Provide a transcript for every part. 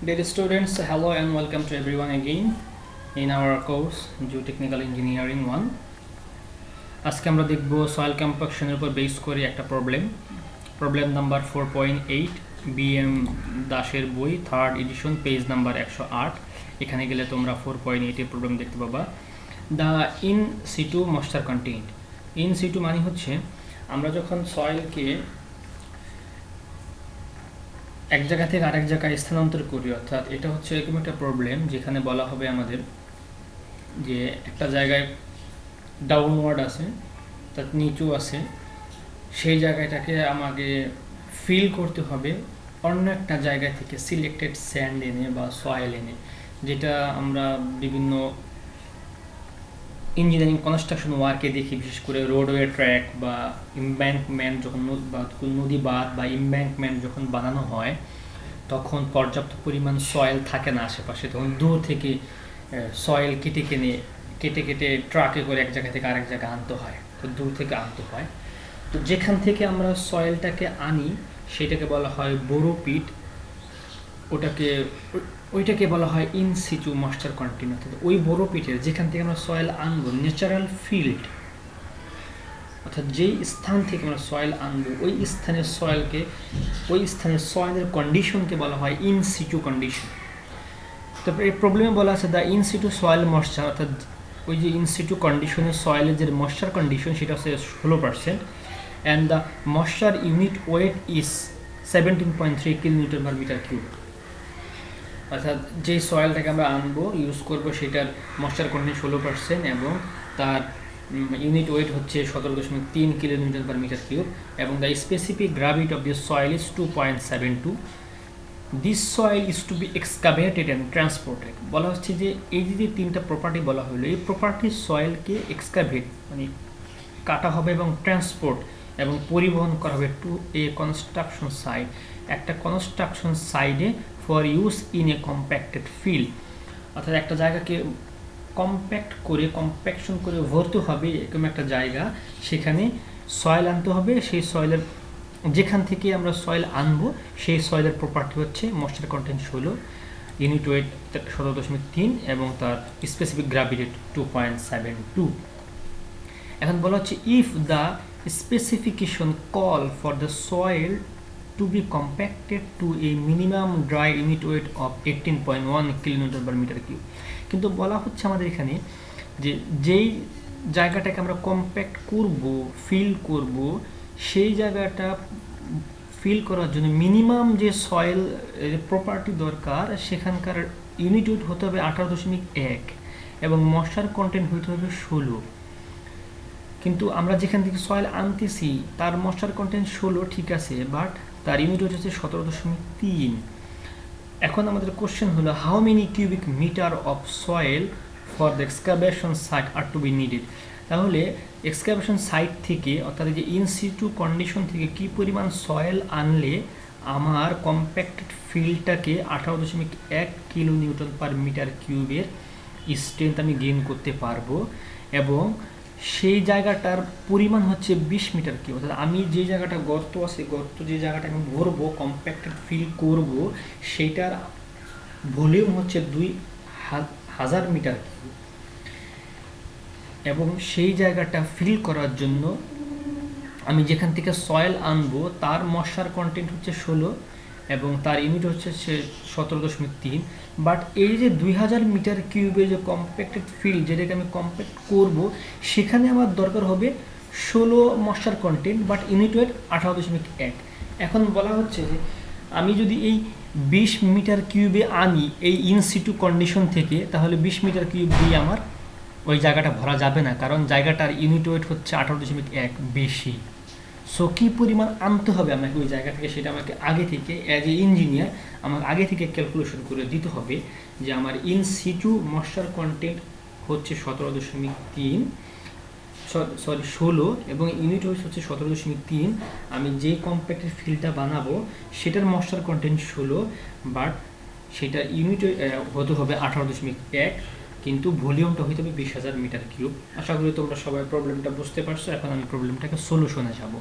Dear students, hello and welcome to everyone again in our course Geotechnical Engineering 1. আজকে আমরা দেখব soil কম্প্যাকশনের উপর base করে একটা প্রবলেম নাম্বার 4.8 বিএম দাসের বই 3rd এডিশন পেজ নাম্বার 108। এখানে গেলে তোমরা 4.8 এর প্রবলেম দেখতে পাবা। The in situ moisture content. In situ মানে হচ্ছে আমরা যখন সয়েলকে এক জায়গা থেকে আরেক জায়গায় স্থানান্তর করি, অর্থাৎ এটা হচ্ছে এরকম একটা প্রবলেম যেখানে বলা হবে আমাদের যে একটা জায়গায় ডাউনওয়ার্ড আছে, তার নিচু আছে, সেই জায়গাটাকে আমাকে ফিল করতে হবে অন্য একটা জায়গা থেকে সিলেক্টেড স্যান্ড এনে বা সয়েল এনে, যেটা আমরা বিভিন্ন ইঞ্জিনিয়ারিং কনস্ট্রাকশন ওয়ার্কে দেখি, বিশেষ করে রোডওয়ে ট্র্যাক বা ইমব্যাঙ্কমেন্ট যখন নদী বাঁধ বা ইমব্যাঙ্কমেন্ট যখন বানানো হয় তখন পর্যাপ্ত পরিমাণ সয়েল থাকে না আশেপাশে, তখন দূর থেকে সয়েল কেটে ট্রাকে করে এক জায়গা থেকে আরেক জায়গায় আনতে হয়, তো দূর থেকে আনতে হয়। তো যেখান থেকে আমরা সয়েলটাকে আনি সেটাকে বলা হয় বোরোপিট, ওইটাকে বলা হয় ইন সিচু ময়েশ্চার কন্টেন্ট। অর্থাৎ ওই বোরোপিটের যেখান থেকে আমরা সয়েল আনবো, ন্যাচারাল ফিল্ড, অর্থাৎ যেই স্থান থেকে আমরা সয়েল আনবো ওই স্থানের সয়েলের কন্ডিশনকে বলা হয় ইন সিচু কন্ডিশন। তারপরে এই প্রবলেমে বলা আছে the in situ soil moisture, অর্থাৎ ওই যে ইন সিটু কন্ডিশনের সয়েলের যে ময়েশ্চার কন্ডিশন সেটা হচ্ছে 16%, and the moisture unit wait is 17.3 kN/m³। অর্থাৎ যেই সয়েলটাকে আমরা আনবো ইউজ করবো সেটার ময়েশ্চার কন্টেন্ট 16% এবং তার ইউনিট ওয়েট হচ্ছে 17.3 kN/m³ এবং the specific gravity of this soil is 2.72। This soil is to be excavated and transported. বলা হচ্ছে যে এই যে তিনটা প্রপার্টি বলা হলো, এই প্রপার্টি সয়েলকে এক্সকাভেট মানে কাটা হবে এবং ট্রান্সপোর্ট এবং পরিবহন করা হবে টু এ কনস্ট্রাকশন সাইট, একটা কনস্ট্রাকশন সাইডে for use in a compacted field. অর্থাৎ একটা জায়গাকে কম্প্যাকশন করে ভরতে হবে এরকম একটা জায়গা, সেখানে সয়েল আনতে হবে। সেই সয়েলের যেখান থেকে আমরা সয়েল আনবো সেই সয়েলের প্রপার্টি হচ্ছে ময়েশ্চার কন্টেন্ট 16, ইউনিট ওয়েট 17.3 এবং তার স্পেসিফিক গ্র্যাভিটি 2.72। এখন বলা হচ্ছে if the specification call for the soil to be compacted to a minimum dry unit weight of 18.1 kN/m³। কিন্তু বলা হচ্ছে আমাদের এখানে যে যেই জায়গাটাকে আমরা কম্প্যাক্ট করব, ফিল করব, সেই জায়গাটা ফিল করার জন্য মিনিমাম যে সয়েল প্রপার্টি দরকার সেখানকার ইউনিট ওয়েট হতে হবে 18.1 এবং ময়েশ্চার কন্টেন্ট হতে হবে 16। কিন্তু আমরা যেখান থেকে সয়েল আনতেছি তার ময়েশ্চার কন্টেন্ট 16 ঠিক আছে, বাট তার ইউনিট ওয়েট হচ্ছে 17.3। এখন আমাদের কোশ্চেন হলো how many cubic metre of soil for the excavation site are to be needed. তাহলে এক্সকাভেশন সাইট থেকে অর্থাৎ যে ইন সিটু কন্ডিশন থেকে কি পরিমাণ সয়েল আনলে আমার কম্প্যাক্টেড ফিল্ডটাকে 18.1 kN/m³ স্ট্রেংথ আমি গেইন করতে পারবো, এবং সেই জায়গাটার পরিমাণ হচ্ছে 20 মিটার কিউব। অর্থাৎ আমি যে জায়গাটা গর্ত যে জায়গাটা আমি ভরবো, কম্প্যাক্টেড ফিল করব, সেইটার ভলিউম হচ্ছে 2000 মিটার কিউব, এবং সেই জায়গাটা ফিল করার জন্য আমি যেখান থেকে সয়েল আনবো তার ময়েশ্চার কন্টেন্ট হচ্ছে 16 এবং তার ইউনিট হচ্ছে 17.3। বাট এই যে 2000 মিটার কিউবে যে কম্প্যাক্টেড ফিল্ড যেটাকে আমি কম্প্যাক্ট করব সেখানে আমার দরকার হবে 16 moisture content, but unit wait 18.1। এখন বলা হচ্ছে যে আমি যদি এই 20 মিটার কিউবে আনি এই ইন সিটু কন্ডিশন থেকে, তাহলে 20 মিটার কিউব দিয়ে আমার ওই জায়গাটা ভরা যাবে না, কারণ জায়গাটার ইউনিট ওয়েট হচ্ছে 18.1 বেশি। সো কী পরিমাণ আনতে হবে আমাকে ওই জায়গা থেকে, সেটা আমাকে আগে থেকে অ্যাজ এ ইঞ্জিনিয়ার আমাকে আগে থেকে ক্যালকুলেশন করে দিতে হবে যে আমার ইন সিটু ময়েশ্চার কন্টেন্ট হচ্ছে 16 এবং ইউনিট ওয়েট হচ্ছে 17.3। আমি যে কম্প্যাক্টেড ফিল্ডটা বানাবো সেটার ময়েশ্চার কন্টেন্ট 16, বাট সেটা ইউনিট হতে হবে 18.1, কিন্তু ভলিউমটা হইতে হবে 20,000 মিটার কিউব। আশা করি তোমরা সবাই প্রবলেমটা বুঝতে পারছো। এখন আমি প্রবলেমটাকে সলিউশনে যাব।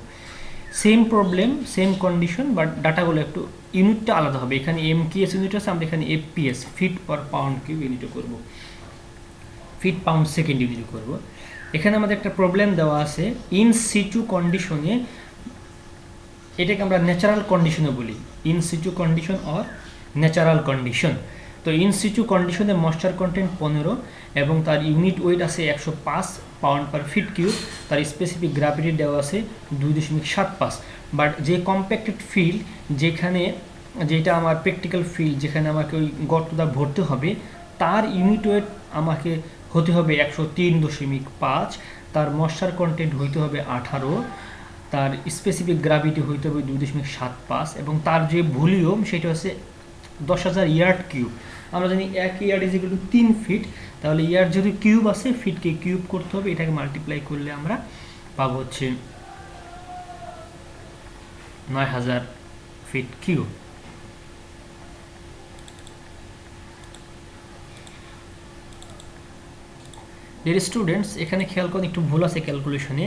Same problem, same condition, but ডাটাগুলো একটু ইউনিটটা আলাদা হবে। এখানে এমকেএস ইউনিট আছে, আমরা এখানে FPS feet per pound cube ইউনিটও করব, ফিট পাউন্ড সেকেন্ড ইউনিট করব। এখানে আমাদের একটা প্রবলেম দেওয়া আছে ইন সিচু কন্ডিশনে, এটাকে আমরা ন্যাচারাল কন্ডিশনে বলি, in situ condition or natural condition. তো ইন সিচু কন্ডিশনে ময়েশ্চার কন্টেন্ট 15 এবং তার ইউনিট ওয়েট আছে 105 পাউন্ড পার ফিট কিউব, তার স্পেসিফিক গ্র্যাভিটি দেওয়া আছে 2.75। বাট যে কম্প্যাক্টেড ফিল্ড, যেখানে যেটা আমার প্র্যাকটিক্যাল ফিল্ড, যেখানে আমাকে ওই গর্তটা ভরতে হবে, তার ইউনিট ওয়েট আমাকে হতে হবে 103.5, তার ময়েশ্চার কন্টেন্ট হইতে হবে 18, তার স্পেসিফিক গ্র্যাভিটি হইতে হবে 2.75 এবং তার যে ভলিউম সেটা হচ্ছে 10,000 ইয়ার্ড কিউব। আমরা জানি 1 yard is equal to 3 feet, তাহলে ইয়ার্ড যদি কিউব আছে, ফিটকে কিউব করতে হবে, এটাকে মাল্টিপ্লাই করলে আমরা পাবো হচ্ছে 9,000 ফিট কিউব। ডিয়ার স্টুডেন্টস, এখানে খেয়াল করুন একটু ভুল আছে ক্যালকুলেশনে,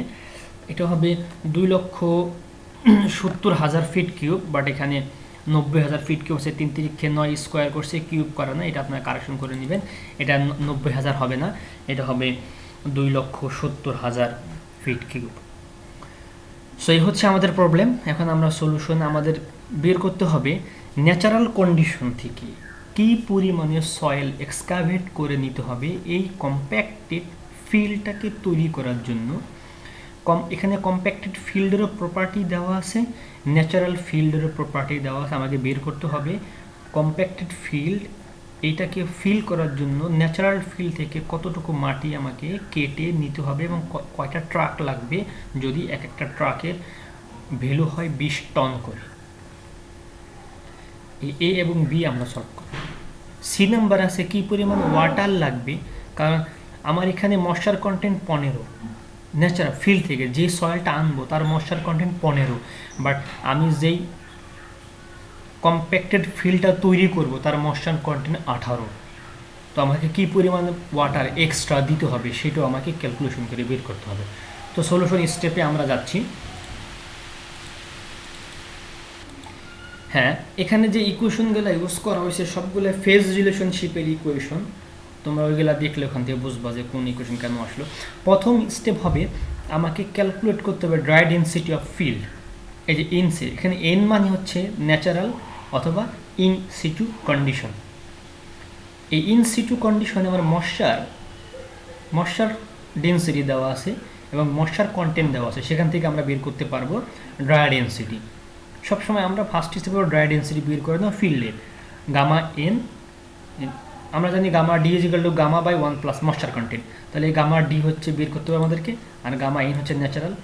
এটা হবে 2,70,000 ফিট কিউব, বাট এখানে 90,000 ফিট কিউব আছে, 3 তিরিক্ষে 9 স্কোয়ার করছে, কিউব করা না, এটা আপনারা কারেকশন করে নেবেন। এটা 90,000 হবে না, এটা হবে 2,70,000 ফিট কিউব। সো এই হচ্ছে আমাদের প্রবলেম। এখন আমরা সলিউশন আমাদের বের করতে হবে ন্যাচারাল কন্ডিশন থেকে কী পরিমাণে সয়েল এক্সকাভেট করে নিতে হবে এই কম্প্যাক্টেড ফিল্ডটাকে তৈরি করার জন্য। এখানে কম্প্যাক্টেড ফিল্ডেরও প্রপার্টি দেওয়া আছে, ন্যাচারাল ফিল্ডেরও প্রপার্টি দেওয়া আছে। আমাকে বের করতে হবে কম্প্যাক্টেড ফিল্ড, এইটাকে ফিল করার জন্য ন্যাচারাল ফিল্ড থেকে কতটুকু মাটি আমাকে কেটে নিতে হবে এবং কয়টা ট্রাক লাগবে, যদি এক একটা ট্রাকের ভ্যালু হয় 20 টন করে। এ এবং বি আমরা সলভ করব। সি নাম্বার আছে কি পরিমাণ ওয়াটার লাগবে, কারণ আমার এখানে ময়েশ্চার কন্টেন্ট 15, ন্যাচারাল ফিল্ড থেকে যে সয়েলটা আনবো তার ময়েশ্চার কন্টেন্ট 15, বাট আমি যেই কম্প্যাক্টেড ফিল্ডটা তৈরি করব তার ময়েশ্চার কন্টেন্ট 18। তো আমাকে কী পরিমাণ ওয়াটার এক্সট্রা দিতে হবে সেটাও আমাকে ক্যালকুলেশন করে বের করতে হবে। তো সলিউশন স্টেপে আমরা যাচ্ছি। হ্যাঁ, এখানে যে ইকুয়েশনগুলো ইউজ করা হয়েছে সবগুলো ফেজ রিলেশনশিপের ইকুয়েশন, তোমরা ওইগুলা দেখলে ওখান থেকে বুঝবা যে কোন ইকুয়েশন কেন আসলো। প্রথম স্টেপ হবে আমাকে ক্যালকুলেট করতে হবে ড্রাই ডেন্সিটি অফ ফিল্ড। এই যে ইন সি, এখানে এন মানে হচ্ছে ন্যাচারাল অথবা ইন সিটু কন্ডিশন। এই ইন সিটু কন্ডিশনে আমার ময়েশ্চার ডেন্সিটি দেওয়া আছে এবং ময়েশ্চার কন্টেন্ট দেওয়া আছে, সেখান থেকে আমরা বের করতে পারবো ড্রাই ডেন্সিটি। সবসময় আমরা ফার্স্ট হিসেবে ড্রাই ডেন্সিটি বের করে দেবো ফিল্ডের গামা এন। আমরা জানি gamma D is equal to gamma by 1 plus moisture content, তাহলে এই গামা ডি হচ্ছে বের করতে হবে আমাদেরকে, আর গামা এন হচ্ছে ন্যাচারাল,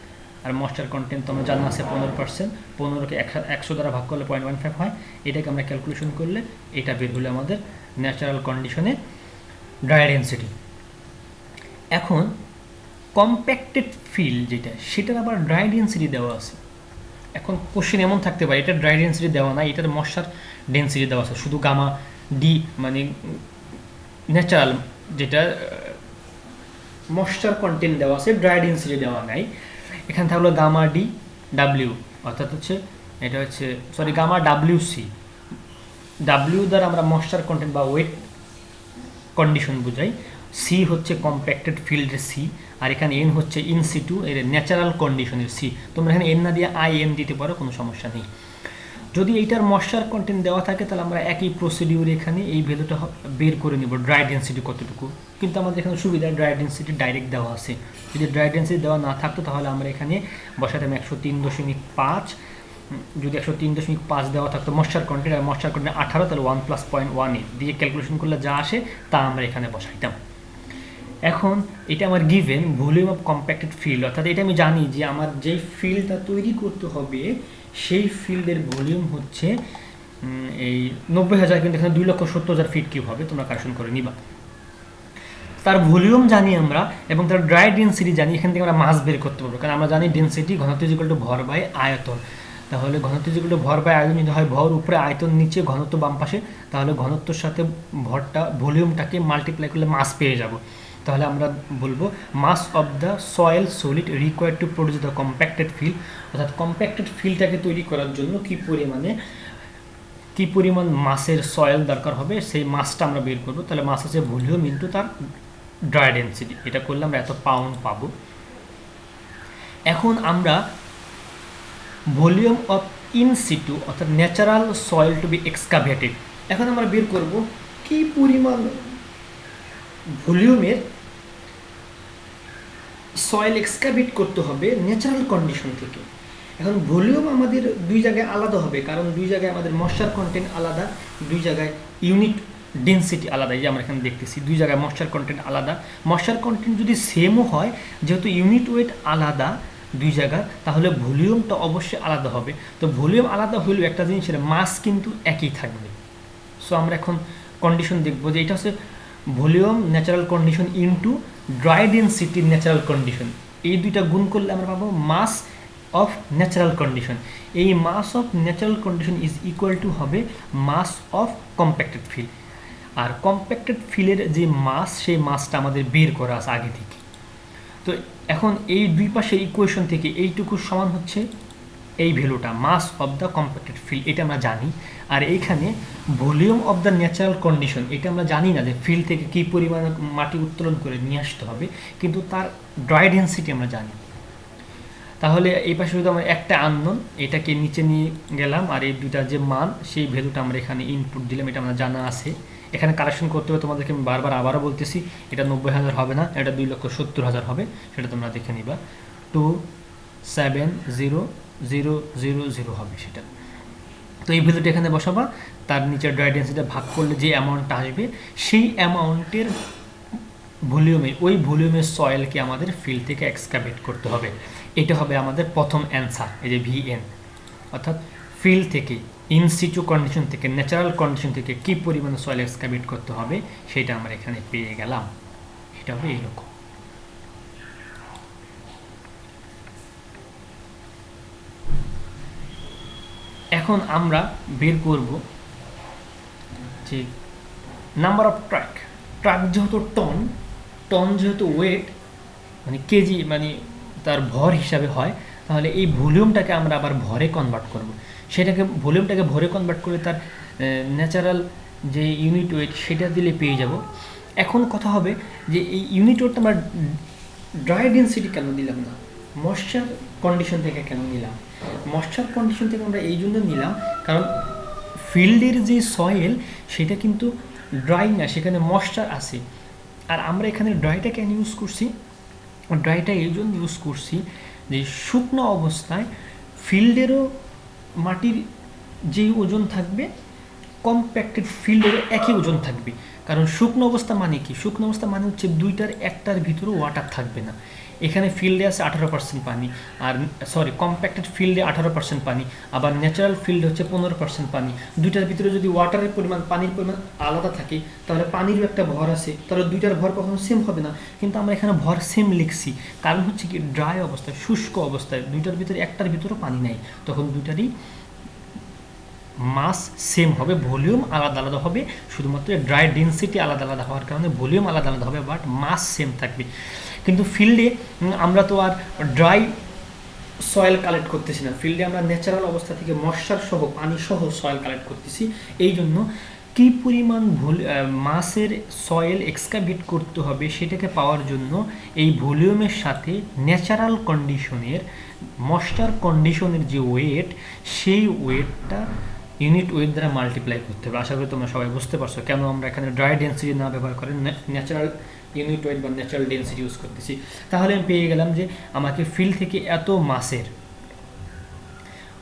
আর ময়েশ্চার কন্টেন্ট তো আমরা জানা আছে 15%, 15কে 100 দ্বারা ভাগ করলে 0.15 হয়, এটাকে আমরা ক্যালকুলেশন করলে এটা বের হলে আমাদের ন্যাচারাল কন্ডিশনে ড্রাই ডেন্সিটি। এখন কম্প্যাক্টেড ফিল্ড যেটা, সেটার আবার ড্রাই ডেন্সিটি দেওয়া আছে। এখন কোশ্চেন এমন থাকতে পারে এটা ড্রাই ডেন্সিটি দেওয়া নাই, এটার ময়েশ্চার ডেন্সিটি দেওয়া আছে, শুধু গামা ডি মানে ন্যাচারাল যেটা ময়েশ্চার কন্টেন্ট দেওয়া আছে, ড্রাই ডেন্সিটি দেওয়া নাই। এখানে থাকলো গামা ডি ডাব্লিউ, অর্থাৎ হচ্ছে এটা হচ্ছে গামা ডাব্লিউ সি, ডাব্লিউ দ্বারা আমরা ময়েশ্চার কন্টেন্ট বা ওয়েট কন্ডিশন বোঝাই, সি হচ্ছে কম্প্যাক্টেড ফিল্ডের সি, আর এখানে এন হচ্ছে ইন সিটু এর ন্যাচারাল কন্ডিশনের সি। তোমরা এখানে এন না দিয়ে আই এন দিতে পারো, কোনো সমস্যা নেই। যদি এইটার ময়েশ্চার কন্টেন্ট দেওয়া থাকে তাহলে আমরা একই প্রসিডিউরে এখানে এই ভ্যালুটা বের করে নিব ড্রাই ডেন্সিটি কতটুকু, কিন্তু আমাদের এখানে সুবিধা ড্রাই ডেন্সিটি ডাইরেক্ট দেওয়া আছে। যদি ড্রাই ডেন্সিটি দেওয়া না থাকতো তাহলে আমরা এখানে বসাতাম 103.5, যদি 103.5 দেওয়া থাকতো ময়েশ্চার কন্টেন্ট, আর ময়েশ্চার কন্টেন্ট 18, তাহলে 1 + 0.18 দিয়ে ক্যালকুলেশন করলে যা আসে তা আমরা এখানে বসাইতাম। এখন এটা আমার given volume of compacted field, অর্থাৎ এটা আমি জানি যে আমার যেই ফিল্ডটা তৈরি করতে হবে সেই ফিল্ডের ভলিউম হচ্ছে এই 90,000, কিন্তু এখানে 2,70,000 ফিট কিউব হবে, তোমরা কারেকশন করে নিবা। তার ভলিউম জানি আমরা এবং তার ড্রাই ডেন্সিটি জানি, এখান থেকে আমরা মাস বের করতে পারবো, কারণ আমরা জানি ডেন্সিটি ঘনত্ব ইজ ইকুয়াল টু ভর বাই আয়তন। তাহলে ঘনত্ব ইজ ইকুয়াল টু ভর বাই আয়তন যদি হয় ভর উপরে আয়তন নিচে ঘনত্ব বাম পাশে, তাহলে ঘনত্বর সাথে ভরটা ভলিউমটাকে মাল্টিপ্লাই করলে মাস পেয়ে যাব। তাহলে আমরা বলবো mass of the soil solid required to produce the compacted fill, অর্থাৎ কম্প্যাক্টেড ফিলটাকে তৈরি করার জন্য কি পরিমাণ মাসের সয়েল দরকার হবে সেই মাসটা আমরা বের করবো। তাহলে মাস আছে ভলিউম ইন্টু তার ড্রাই ডেন্সিটি, এটা করলে আমরা এত পাউন্ড পাবো। এখন আমরা ভলিউম অফ ইন সিটু অর্থাৎ ন্যাচারাল সয়েল টু বি এক্সকাভেটেড, এখন আমরা বের করব কি পরিমাণ ভলিউমের সয়েল এক্সকাভেট করতে হবে ন্যাচারাল কন্ডিশন থেকে। এখন ভলিউম আমাদের দুই জায়গায় আলাদা হবে, কারণ দুই জায়গায় আমাদের ময়েশ্চার কন্টেন্ট আলাদা, দুই জায়গায় ইউনিট ডেন্সিটি আলাদা। এই যে আমরা এখানে দেখতেছি দুই জায়গায় ময়েশ্চার কন্টেন্ট আলাদা। ময়েশ্চার কন্টেন্ট যদি সেমও হয়, যেহেতু ইউনিট ওয়েট আলাদা দুই জায়গা, তাহলে ভলিউমটা অবশ্যই আলাদা হবে। তো ভলিউম আলাদা হলেও একটা জিনিসের মাস কিন্তু একই থাকবে। সো আমরা এখন কন্ডিশন দেখব যে এটা হচ্ছে volume natural condition into dry density natural condition, এই দুইটা গুণ করলে আমরা পাবো মাস অফ ন্যাচারাল কন্ডিশন। এই mass of natural condition is equal to হবে মাস অফ কম্প্যাক্টেড ফিল। আর কম্প্যাক্টেড ফিলের যে মাস, সেই মাসটা আমাদের বের করা আছে আগে থেকে। তো এখন এই দুই পাশের ইকুয়েশন থেকে এইটুকু সমান হচ্ছে এই ভ্যালুটা মাস অফ দ্য কম্প্যাক্টেড ফিল, এটা আমরা জানি। আর এইখানে volume of the natural condition, এটা আমরা জানি না যে ফিল থেকে কী পরিমাণ মাটি উত্তোলন করে নিয়ে আসতে হবে, কিন্তু তার ড্রাই ডেন্সিটি আমরা জানি। তাহলে এই পাশে যদি আমরা একটা আননোন, এটাকে নিচে নিয়ে গেলাম, আর এই দুইটা যে মান সেই ভ্যালুটা আমরা এখানে ইনপুট দিলাম, এটা আমরা জানা আছে। এখানে কারেকশন করতে হবে, তোমাদেরকে আমি বারবার আবারও বলতেছি, এটা 90,000 হবে না, এটা 2,70,000 হবে, সেটা তোমরা দেখে নিবা। 270,000 হবে সেটা। তো এই ভ্যালুটা এখানে বসাবা, তার নিচে ড্রাই ডেন্সিটি ভাগ করলে যে অ্যামাউন্টটা আসবে, সেই অ্যামাউন্টের ভলিউমে, ওই ভলিউমের সয়েলকে আমাদের ফিল্ড থেকে এক্সকাভেট করতে হবে। এটা হবে আমাদের প্রথম অ্যান্সার, এই যে VN, অর্থাৎ ফিল্ড থেকে ইন সিচু কন্ডিশন থেকে ন্যাচারাল কন্ডিশন থেকে কী পরিমাণে সয়েল এক্সকাভেট করতে হবে সেটা আমরা এখানে পেয়ে গেলাম। এটা হবে এইরকম। এখন আমরা বের করব যে নাম্বার অফ ট্রাক। ট্রাক যেহেতু টন যেহেতু ওয়েট মানে কেজি, মানে তার ভর হিসাবে হয়, তাহলে এই ভলিউমটাকে আমরা আবার ভরে কনভার্ট করব। ভলিউমটাকে ভরে কনভার্ট করে তার ন্যাচারাল যে ইউনিট ওয়েট সেটা দিলে পেয়ে যাব। এখন কথা হবে যে এই ইউনিট ওয়েটটা আমরা ড্রাই ডেন্সিটি কেন দিলাম না, ময়েশ্চার কন্ডিশন থেকে কেন নিলাম? ময়েশ্চার কন্ডিশন থেকে আমরা এই জন্য নিলাম কারণ ফিল্ডের যে সয়েল সেটা কিন্তু ড্রাই না, সেখানে ময়েশ্চার আছে। আর আমরা এখানে ড্রাইটা কেন ইউজ করছি? ড্রাইটা এই জন্য ইউজ করছি যে শুকনো অবস্থায় ফিল্ডেরও মাটির যেই ওজন থাকবে, কম্প্যাক্টেড ফিল্ডেরও একই ওজন থাকবে। কারণ শুকনো অবস্থা মানে কি? শুকনো অবস্থা মানে হচ্ছে দুইটার একটার ভিতরেও ওয়াটার থাকবে না। এখানে ফিল্ডে আছে 18% পানি, আর কম্প্যাক্টেড ফিল্ডে 18% পানি, আবার ন্যাচারাল ফিল্ড হচ্ছে 15% পানি। দুইটার ভিতরে যদি ওয়াটারের পরিমাণ, পানির পরিমাণ আলাদা থাকে, তাহলে পানিরও একটা ভর আছে, তাহলে দুইটার ভর কখনো সেম হবে না। কিন্তু আমরা এখানে ভর সেম লিখছি, কারণ হচ্ছে কি ড্রাই অবস্থায়, শুষ্ক অবস্থায় দুইটার ভিতরে একটার ভিতরেও পানি নেই, তখন দুইটারই মাস সেম হবে, ভলিউম আলাদা আলাদা হবে, শুধুমাত্র ড্রাই ডেন্সিটি আলাদা আলাদা হওয়ার কারণে ভলিউম আলাদা আলাদা হবে, বাট মাস সেম থাকবে। কিন্তু ফিল্ডে আমরা তো আর ড্রাই সয়েল কালেক্ট করতেছি না, ফিল্ডে আমরা ন্যাচারাল অবস্থা থেকে ময়েশ্চার সহ, পানি সহ সয়েল কালেক্ট করতেছি। এই জন্য কী পরিমাণ মাসের সয়েল এক্সকাভেট করতে হবে সেটাকে পাওয়ার জন্য এই ভলিউমের সাথে ন্যাচারাল কন্ডিশনের, ময়েশ্চার কন্ডিশনের যে ওয়েট, সেই ওয়েটটা ইউনিট ওয়েট দ্বারা মাল্টিপ্লাই করতে হবে। আশা করি তোমরা সবাই বুঝতে পারছো কেন আমরা এখানে ড্রাই ডেন্সিটি না ব্যবহার করে ন্যাচারাল ইউনিট ওয়েট বা ন্যাচারাল ডেন্সিটি ইউজ করতেছি। তাহলে আমি পেয়ে গেলাম যে আমাকে ফিল্ড থেকে এত মাসের,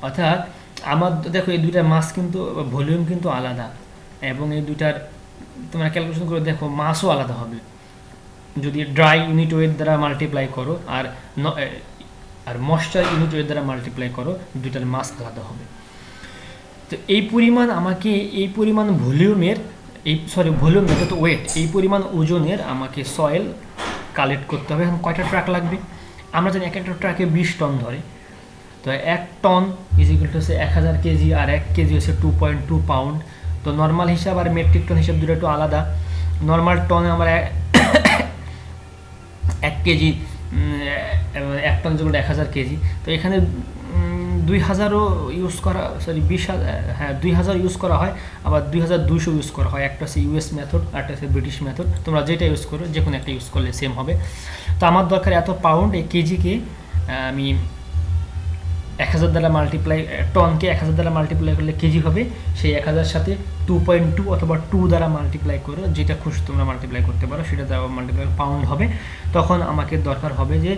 অর্থাৎ আমার দেখো এই দুইটার মাস কিন্তু, ভলিউম কিন্তু আলাদা, এবং এই দুইটার তোমরা ক্যালকুলেশন করে দেখো মাসও আলাদা হবে যদি ড্রাই ইউনিট ওয়েট দ্বারা মাল্টিপ্লাই করো আর ময়েশ্চার ইউনিট ওয়েট দ্বারা মাল্টিপ্লাই করো, দুইটার মাস আলাদা হবে। তো এই পরিমাণ ভলিউমের, ভলিউম যত ওয়েট, এই পরিমাণ ওজনের আমাকে সয়েল কালেক্ট করতে হবে। এখন কয়টা ট্রাক লাগবে? আমরা জানি এক একটা ট্রাকে 20 টন ধরে, তো 1 টন ইজ ইকুয়াল টু হচ্ছে 1000 কেজি, আর 1 কেজি হচ্ছে 2.2 পাউন্ড। তো নর্মাল হিসাব আর মেট্রিক টন হিসাব দুটো একটু আলাদা। নর্মাল টনে আমরা 1 কেজি 1 টন যেগুলো 1000 কেজি, তো এখানে 2000ও ইউজ করা, সরি 20,000, হ্যাঁ 2000 ইউজ করা হয়, আবার 2200 ইউজ করা হয়। একটা হচ্ছে ইউএস মেথড, একটা হচ্ছে ব্রিটিশ মেথড। তোমরা যেটা ইউজ করো, যে কোনো একটা ইউজ করলে সেম হবে। তো আমার দরকার এত পাউন্ড। এই কেজিকে আমি 1000 দ্বারা মাল্টিপ্লাই, টনকে 1000 দ্বারা মাল্টিপ্লাই করলে কেজি হবে। সেই 1000 সাথে 2.2 অথবা 2 দ্বারা মাল্টিপ্লাই করো, যেটা খুশি তোমরা মাল্টিপ্লাই করতে পারো, সেটা দ্বারা মাল্টিপ্লাই পাউন্ড হবে। তখন আমাকে দরকার হবে যে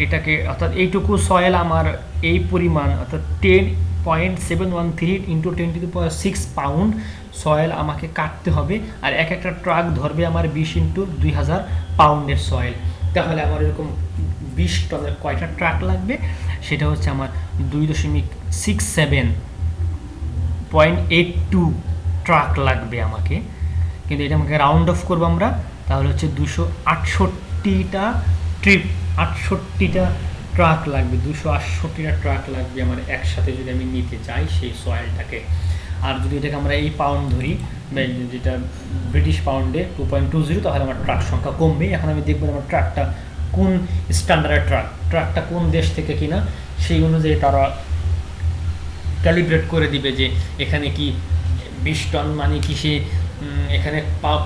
এটাকে, অর্থাৎ এইটুকু সয়েল আমার এই পরিমাণ, অর্থাৎ 10.713 ইন্টু 10⁶ পাউন্ড সয়েল আমাকে কাটতে হবে। আর একটা ট্রাক ধরবে আমার 20 ইন্টু 2000 পাউন্ডের সয়েল। তাহলে আমার এরকম 20 টনের কয়টা ট্রাক লাগবে? সেটা হচ্ছে আমার 2.67.82 ট্রাক লাগবে আমাকে। কিন্তু এটা আমাকে রাউন্ড অফ করবো আমরা, তাহলে হচ্ছে 268টা ট্রিপ, 68টা ট্রাক লাগবে। 268টা ট্রাক লাগবে আমার একসাথে যদি আমি নিতে চাই সেই সয়েলটাকে। আর যদি এটাকে আমরা এই পাউন্ড ধরি, যেটা ব্রিটিশ পাউন্ডে 2.20, তাহলে আমার ট্রাক সংখ্যা কমবে। এখন আমি দেখবো আমার ট্রাকটা কোন স্ট্যান্ডার্ডের ট্রাকটা কোন দেশ থেকে কিনা, সেই অনুযায়ী তারা ক্যালিব্রেট করে দিবে যে এখানে কি 20 টন মানে কি সে এখানে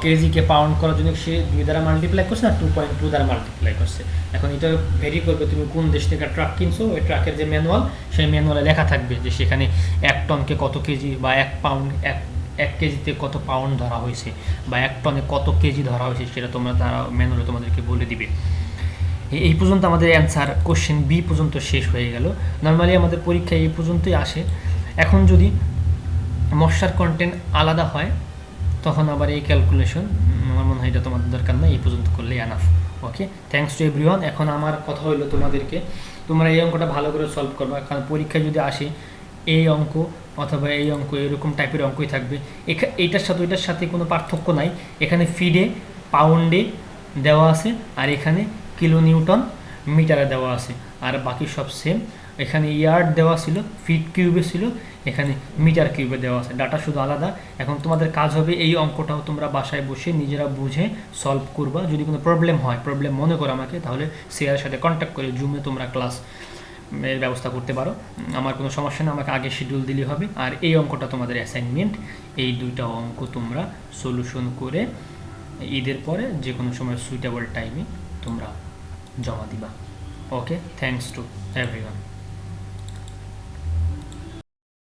কেজিকে পাউন্ড করার জন্য সে 2 দ্বারা মাল্টিপ্লাই করছে না 2.2 দ্বারা মাল্টিপ্লাই করছে। এখন এটা ভেরি করবে তুমি কোন দেশ থেকে ট্রাক কিনছো। ওই ট্রাকের যে ম্যানুয়াল, সেই ম্যানুয়ালে লেখা থাকবে যে সেখানে 1 টনকে কত কেজি, বা 1 পাউন্ড, 1 কেজিতে কত পাউন্ড ধরা হয়েছে, বা 1 টনে কত কেজি ধরা হয়েছে, সেটা তোমরা তারা ম্যানুয়ালে তোমাদেরকে বলে দিবে। এই পর্যন্ত আমাদের অ্যান্সার কোশ্চেন বি পর্যন্ত শেষ হয়ে গেল। নর্মালি আমাদের পরীক্ষায় এই পর্যন্তই আসে। এখন যদি মশলার কন্টেন্ট আলাদা হয়, তখন আবার এই ক্যালকুলেশন আমার মনে হয় এটা তোমাদের দরকার না, এই পর্যন্ত করলেই enough. Okay, thanks to everyone. এখন আমার কথা হলো তোমাদেরকে, তোমরা এই অঙ্কটা ভালো করে সলভ করবা, কারণ পরীক্ষায় যদি আসে এই অঙ্ক অথবা এই অঙ্ক এরকম টাইপের অঙ্কই থাকবে। এইটার সাথে ওইটার সাথে কোনো পার্থক্য নাই। এখানে ফিডে পাউন্ডে দেওয়া আছে, আর এখানে কিলো নিউটন মিটারে দেওয়া আছে, আর বাকি সব সেম। এখানে ইয়ার্ড দেওয়া ছিল, ফিট কিউবে ছিল, এখানে মিটার কিউবে দেওয়া আছে, ডাটা শুধু আলাদা। এখন তোমাদের কাজ হবে এই অঙ্কটাও তোমরা বাসায় বসে নিজেরা বুঝে সলভ করবা। যদি কোনো প্রবলেম হয়, প্রবলেম মনে করো আমাকে, তাহলে সিআর সাথে কন্ট্যাক্ট করে জুমে তোমরা ক্লাস এর ব্যবস্থা করতে পারো। আমার কোনো সমস্যা না, আমাকে আগে শিডিউল দিলেই হবে। আর এই অঙ্কটা তোমাদের অ্যাসাইনমেন্ট। এই দুইটা অঙ্ক তোমরা সলিউশন করে ঈদের পরে যে কোনো সময় সুইটেবল টাইমে তোমরা জমা দিবা। ওকে, থ্যাঙ্কস টু এভরিওয়ান।